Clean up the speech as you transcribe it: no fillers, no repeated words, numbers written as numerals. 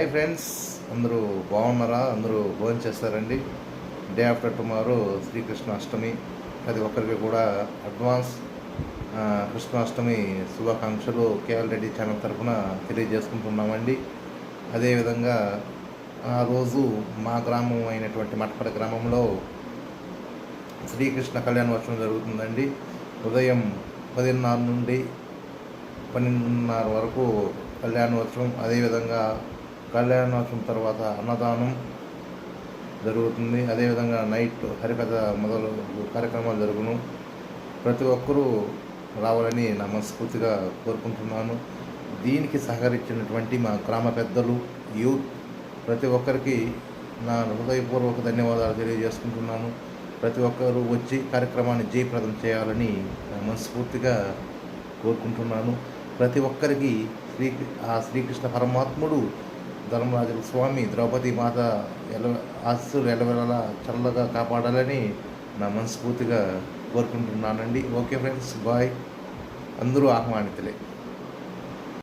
Hi friends, అందరూ బాగున్నారా? అందరూ భోజనం చేస్తారండి. Day after tomorrow Sri Krishnashtami. ప్రతి ఒక్కరికి కూడా అడ్వాన్స్ కృష్ణాష్టమి శుభాకాంక్షలు కేఎల్ రెడ్డి ఛానల్ తరఫున తెలియజేసుకుంటున్నామండి. అదేవిధంగా ఆ రోజు మా గ్రామం అయినటువంటి మట్టపడ గ్రామంలో శ్రీకృష్ణ కళ్యాణోత్సవం జరుగుతుందండి. ఉదయం 10:30 నుండి 12:30 వరకు కళ్యాణోత్సవం. అదేవిధంగా కళ్యాణోత్సవం తర్వాత అన్నదానం జరుగుతుంది. అదేవిధంగా నైట్ హరికథ మొదలు కార్యక్రమాలు జరుగును. ప్రతి ఒక్కరూ రావాలని నా మనస్ఫూర్తిగా కోరుకుంటున్నాను. దీనికి సహకరించినటువంటి మా గ్రామ పెద్దలు, యూత్ ప్రతి ఒక్కరికి నా హృదయపూర్వక ధన్యవాదాలు తెలియజేసుకుంటున్నాను. ప్రతి ఒక్కరూ వచ్చి కార్యక్రమాన్ని జయప్రదం చేయాలని మనస్ఫూర్తిగా కోరుకుంటున్నాను. ప్రతి ఒక్కరికి శ్రీకృష్ణ పరమాత్ముడు ధర్మరాజు స్వామి ద్రౌపది మాత ఆశీస్సులు ఎల్లవెల్లలా చల్లగా కాపాడాలని నా మనస్ఫూర్తిగా కోరుకుంటున్నానండి. Okay friends, bye. అందరూ ఆహ్వానితులే.